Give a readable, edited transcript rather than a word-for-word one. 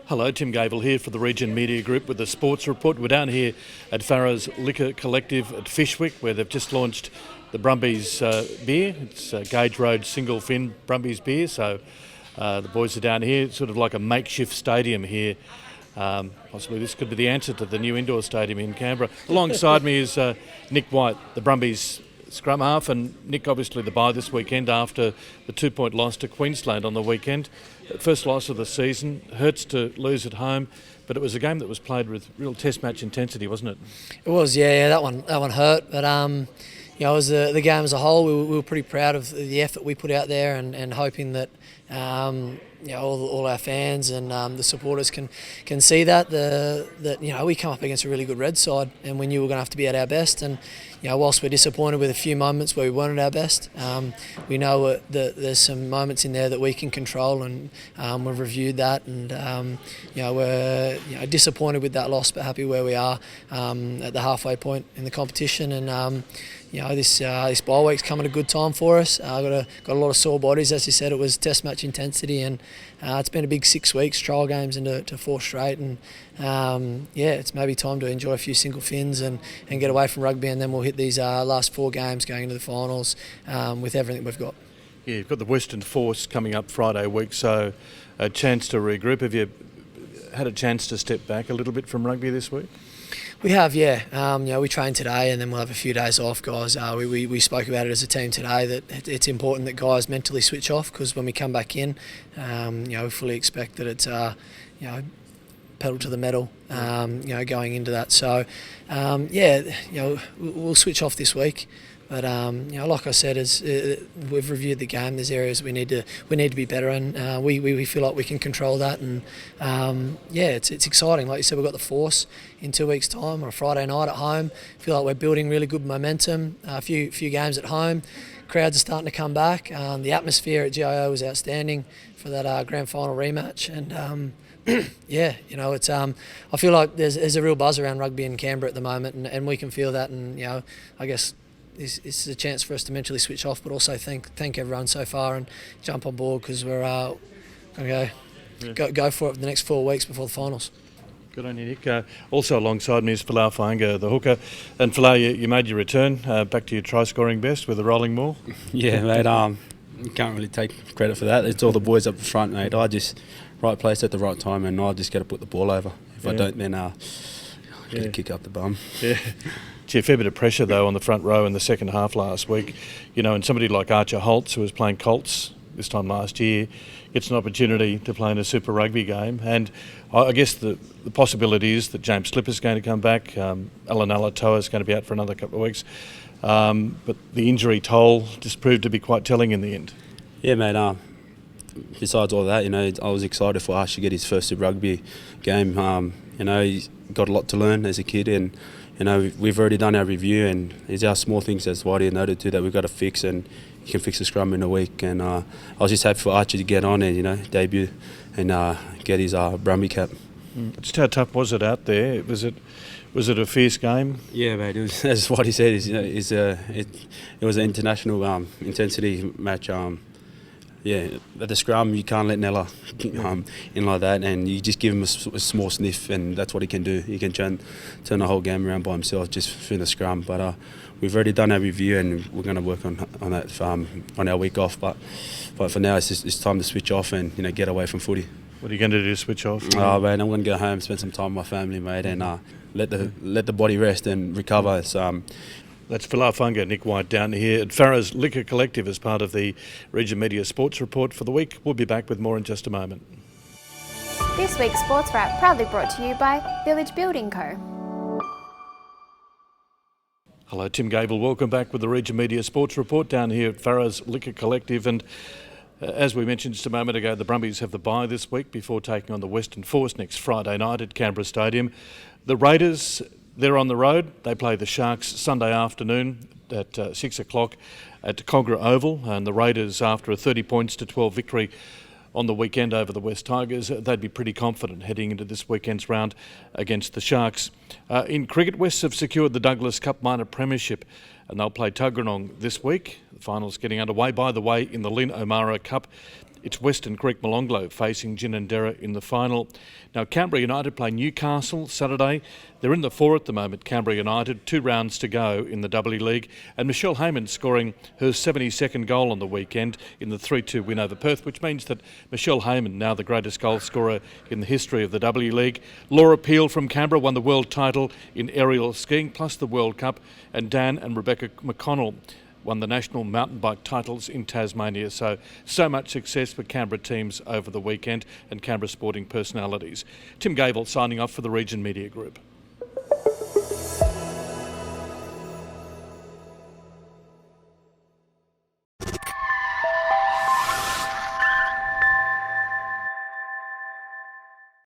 Hello, Tim Gable here for the Region Media Group with the Sports Report. We're down here at Farrah's Liquor Collective at Fyshwick, where they've just launched the Brumbies beer. It's Gage Road Single Fin Brumbies beer, so the boys are down here. It's sort of like a makeshift stadium here. Possibly this could be the answer to the new indoor stadium in Canberra. Alongside me is Nick White, the Brumbies scrum half, and Nick obviously the bye this weekend after the 2-point loss to Queensland on the weekend. First loss of the season. Hurts to lose at home, but it was a game that was played with real test match intensity, wasn't it? It was, yeah. That one hurt, but as the game as a whole, we were pretty proud of the effort we put out there, and hoping that all our fans and the supporters can see that we come up against a really good Red side, and we knew we were going to have to be at our best. And whilst we're disappointed with a few moments where we weren't at our best, we know that there's some moments in there that we can control, and we've reviewed that, and we're disappointed with that loss, but happy where we are at the halfway point in the competition. And this bye week's come at a good time for us. Got a lot of sore bodies, as you said. It was test match intensity, and it's been a big 6 weeks, trial games into 4 straight, and it's maybe time to enjoy a few single fins and get away from rugby, and then we'll hit these last 4 games going into the finals with everything we've got. Yeah, you've got the Western Force coming up Friday week, so a chance to regroup. Have you had a chance to step back a little bit from rugby this week? We have, yeah. We trained today, and then we'll have a few days off, guys. We spoke about it as a team today, that it's important that guys mentally switch off, because when we come back in, we fully expect that it's pedal to the metal, going into that. So, we'll switch off this week. But like I said, as we've reviewed the game, there's areas we need to be better in. We feel like we can control that, and it's exciting. Like you said, we've got the Force in 2 weeks' time on a Friday night at home. Feel like we're building really good momentum. A few games at home. Crowds are starting to come back. The atmosphere at GIO was outstanding for that grand final rematch, and it's I feel like there's a real buzz around rugby in Canberra at the moment, and we can feel that, and I guess this is a chance for us to mentally switch off, but also thank everyone so far and jump on board, because we're going to go for it for the next 4 weeks before the finals. Good on you, Nick. Also alongside me is Folau Fainga, the hooker. And Folau, you made your return back to your try-scoring best with the rolling maul. Yeah, mate. You can't really take credit for that. It's all the boys up the front, mate. I just right place at the right time, and I just got to put the ball over. If I don't, then get a kick up the bum. Yeah. Gee, a fair bit of pressure, though, on the front row in the second half last week. And somebody like Archer Holtz, who was playing Colts this time last year, gets an opportunity to play in a Super Rugby game. And I guess the possibility is that James Slipper's going to come back. Alan Alatoa is going to be out for another couple of weeks. But the injury toll just proved to be quite telling in the end. Yeah, mate. Besides all that, I was excited for Archer to get his first Super Rugby game. He's got a lot to learn as a kid, and we've already done our review, and it's our small things, as Whitey noted too, that we've got to fix, and he can fix the scrum in a week. And I was just happy for Archie to get on and debut and get his Brumby cap. Just how tough was it out there? Was it a fierce game? Yeah, mate. It was, as Whitey said, it was an international intensity match. At the scrum, you can't let Nella in like that, and you just give him a small sniff, and that's what he can do. He can turn the whole game around by himself just through the scrum. But we've already done our review, and we're going to work on that on our week off. But for now, it's time to switch off and get away from footy. What are you going to do to switch off? Oh, man, I'm going to go home, spend some time with my family, mate, and let the body rest and recover. That's Folau Fainga, Nick White, down here at Farrah's Liquor Collective as part of the Region Media Sports Report for the week. We'll be back with more in just a moment. This week's Sports Wrap proudly brought to you by Village Building Co. Hello, Tim Gable. Welcome back with the Region Media Sports Report down here at Farrah's Liquor Collective. And as we mentioned just a moment ago, the Brumbies have the bye this week before taking on the Western Force next Friday night at Canberra Stadium. The Raiders, they're on the road. They play the Sharks Sunday afternoon at 6 o'clock at Cogra Oval. And the Raiders, after a 30 points to 12 victory on the weekend over the West Tigers, they'd be pretty confident heading into this weekend's round against the Sharks. In cricket, Wests have secured the Douglas Cup Minor Premiership, and they'll play Tuggeranong this week. The finals getting underway, by the way, in the Lynn O'Mara Cup. It's Western Creek Molonglo facing Ginninderra in the final. Now, Canberra United play Newcastle Saturday. They're in the 4 at the moment, Canberra United, 2 rounds to go in the W League. And Michelle Heyman scoring her 72nd goal on the weekend in the 3-2 win over Perth, which means that Michelle Heyman, now the greatest goal scorer in the history of the W League. Laura Peel from Canberra won the world title in aerial skiing, plus the World Cup. And Dan and Rebecca McConnell won the national mountain bike titles in Tasmania. So much success for Canberra teams over the weekend and Canberra sporting personalities. Tim Gable signing off for the Region Media Group.